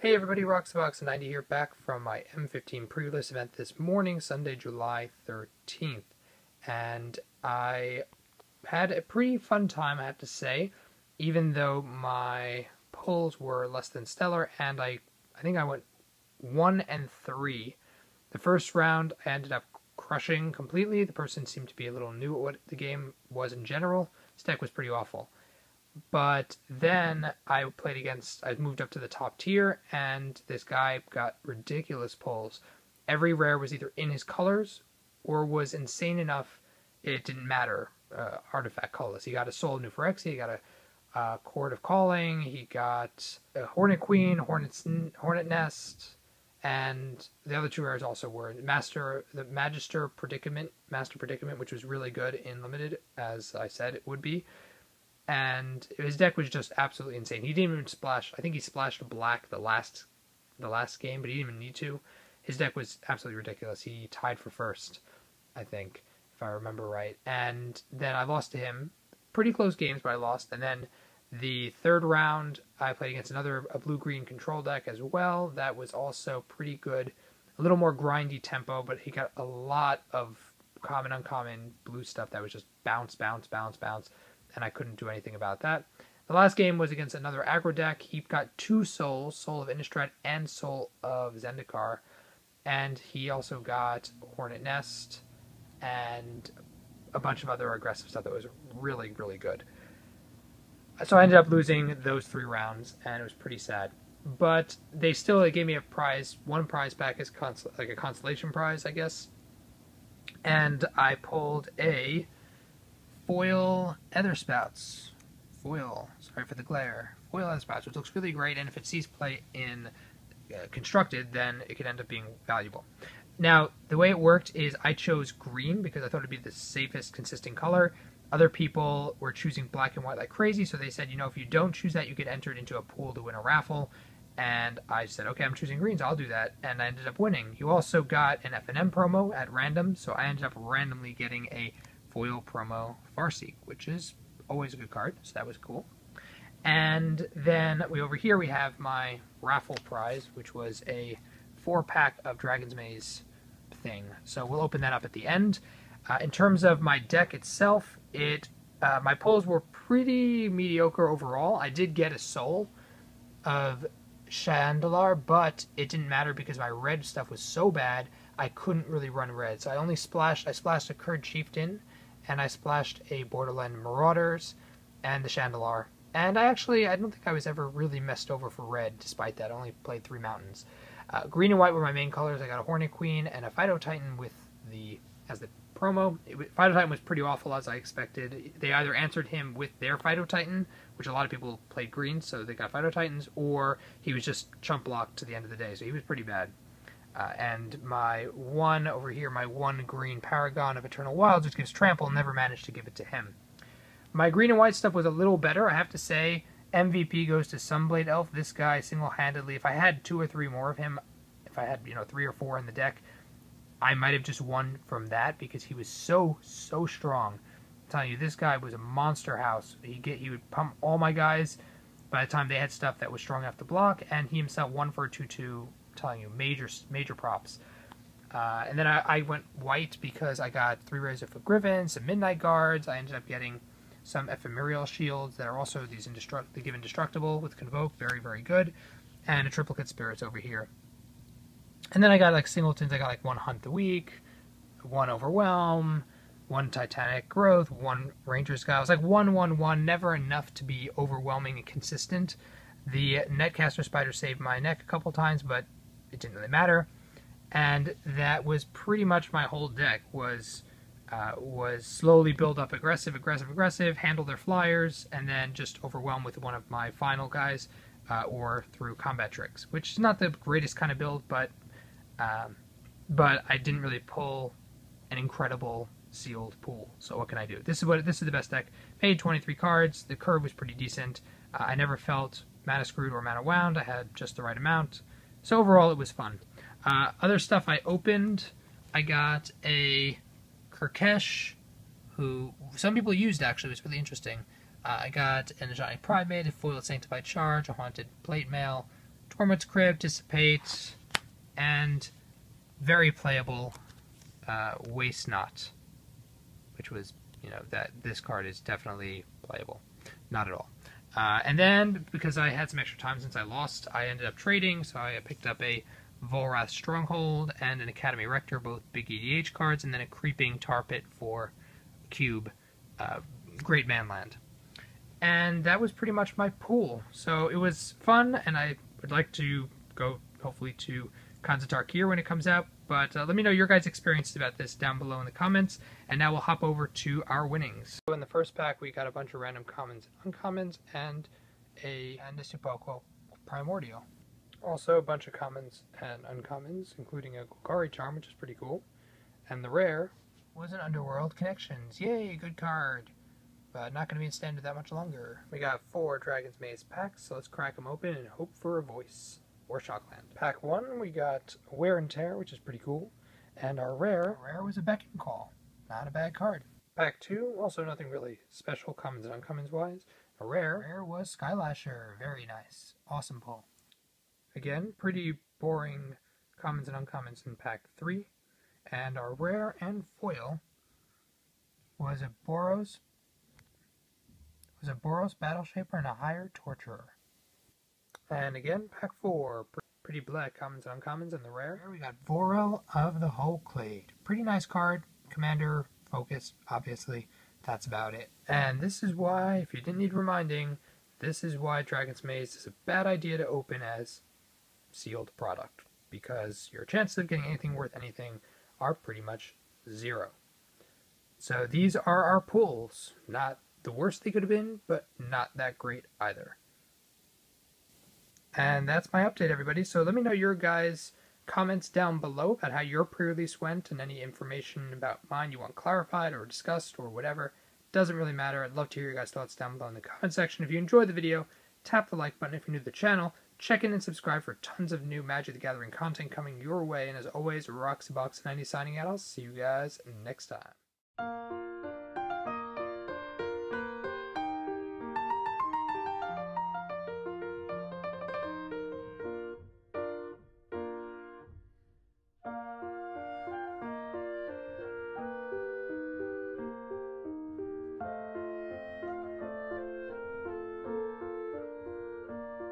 Hey everybody, Roxabox90 here, back from my M15 pre-release event this morning, Sunday, July 13th. And I had a pretty fun time, I have to say, even though my pulls were less than stellar, and I think I went 1 and 3. The first round I ended up crushing completely. The person seemed to be a little new at what the game was in general. His deck was pretty awful. But then I moved up to the top tier, and this guy got ridiculous pulls. Every rare was either in his colors or was insane enough it didn't matter. Artifact colorless. He got a Soul of New Phyrexia, he got a Chord of Calling, he got a Hornet Queen, Hornet Nest, and the other two rares also were the Master Predicament, which was really good in Limited, as I said it would be. And his deck was just absolutely insane. He didn't even splash. I think he splashed black the last game, but he didn't even need to. His deck was absolutely ridiculous. He tied for first, I think, if I remember right. And then I lost to him. Pretty close games, but I lost. And then the third round, I played against a blue-green control deck as well. That was also pretty good. A little more grindy tempo, but he got a lot of common, uncommon blue stuff that was just bounce, bounce, bounce, bounce. And I couldn't do anything about that. The last game was against another aggro deck. He got 2 souls, Soul of Innistrad and Soul of Zendikar. And he also got Hornet Nest and a bunch of other aggressive stuff that was really, really good. So I ended up losing those 3 rounds, and it was pretty sad. But they still gave me a prize, one prize back as like a consolation prize, I guess. And I pulled a foil Etherspouts. Sorry for the glare. Foil Etherspouts, which looks really great, and if it sees play in constructed, then it could end up being valuable. Now, the way it worked is I chose green because I thought it'd be the safest, consistent color. Other people were choosing black and white like crazy, so they said, you know, if you don't choose that, you get entered into a pool to win a raffle. And I said, okay, I'm choosing greens, I'll do that. And I ended up winning. You also got an F&M promo at random, so I ended up randomly getting a foil promo Farseek, which is always a good card, so that was cool. And then over here we have my raffle prize, which was a 4-pack of Dragon's Maze thing. So we'll open that up at the end. In terms of my deck itself, my pulls were pretty mediocre overall. I did get a Soul of Chandelar, but it didn't matter because my red stuff was so bad I couldn't really run red. So I splashed a Kurd Chieftain, and I splashed a Borderland Marauders and the Chandelar. And I don't think I was ever really messed over for red, despite that. I only played 3 mountains. Green and white were my main colors. I got a Hornet Queen and a Phyto Titan as the promo. Phyto Titan was pretty awful, as I expected. They either answered him with their Phyto Titan, which a lot of people played green, so they got Phyto Titans, or he was just chump blocked to the end of the day, so he was pretty bad. And my one over here, my 1 green Paragon of Eternal Wilds, which gives Trample, never managed to give it to him. My green and white stuff was a little better, I have to say. MVP goes to Sunblade Elf. This guy single-handedly, if I had 2 or 3 more of him, if I had 3 or 4 in the deck, I might have just won from that because he was so strong. I'm telling you, this guy was a monster house. He would pump all my guys by the time they had stuff that was strong enough to block, and he himself won for a 2/2. Telling you, major props. And then I went white because I got 3 rays of Griffin, some Midnight Guards. I ended up getting some Ephemeral Shields that are also these they give Indestructible with Convoke, very, very good, and a Triplicate Spirits over here. And then I got like singletons. I got like 1 Hunt the Weak, 1 Overwhelm, 1 Titanic Growth, 1 Ranger Sky. I was like 1/1/1, never enough to be overwhelming and consistent. The Netcaster Spider saved my neck a couple times, but it didn't really matter. And that was pretty much my whole deck, was slowly build up aggressive, handle their flyers, and then just overwhelm with one of my final guys, or through combat tricks, which is not the greatest kind of build, but I didn't really pull an incredible sealed pool. So what can I do? This is the best deck. Paid 23 cards. The curve was pretty decent. I never felt mana screwed or mana wound. I had just the right amount. So overall, it was fun. Other stuff I opened, I got a Kirkesh, who some people used, actually. It was really interesting. I got an Ajani Primate, a Foiled Sanctified Charge, a Haunted Plate Mail, Tormod's Crib, Dissipate, and very playable Waste Not, which was, you know, that this card is definitely playable. Not at all. And then, because I had some extra time since I lost, I ended up trading, so I picked up a Volrath Stronghold and an Academy Rector, both big EDH cards, and then a Creeping Tar Pit for Cube, Great Manland. And that was pretty much my pool. So it was fun, and I would like to go, hopefully, to Khans of Tarkir when it comes out. But let me know your guys' experiences about this down below in the comments. And now we'll hop over to our winnings. So in the first pack, we got a bunch of random commons and uncommons, and a Nisupoko Primordial. Also a bunch of commons and uncommons, including a Golgari Charm, which is pretty cool. And the rare was an Underworld Connections. Yay, good card. But not going to be in standard that much longer. We got 4 Dragon's Maze packs, so let's crack them open and hope for a voice. Or Shockland. Pack 1, we got Wear and Tear, which is pretty cool. And our rare was a Beckon Call. Not a bad card. Pack 2, also nothing really special, commons and uncommons wise. A rare was Skylasher. Very nice. Awesome pull. Again, pretty boring commons and uncommons in pack 3. And our rare and foil was a Boros Battle Shaper and a Higher Torturer. And again, pack 4, pretty black commons and uncommons, and the rare we got Vorel of the Whole Clade. Pretty nice card, commander, focus, obviously, that's about it. And this is why, if you didn't need reminding, this is why Dragon's Maze is a bad idea to open as sealed product, because your chances of getting anything worth anything are pretty much 0. So these are our pulls. Not the worst they could have been, but not that great either. And that's my update, everybody. So let me know your guys' comments down below about how your pre-release went and any information about mine you want clarified or discussed or whatever. Doesn't really matter. I'd love to hear your guys' thoughts down below in the comment section. If you enjoyed the video, tap the like button. If you're new to the channel, check in and subscribe for tons of new Magic the Gathering content coming your way. And as always, Roxybox90 signing out. I'll see you guys next time.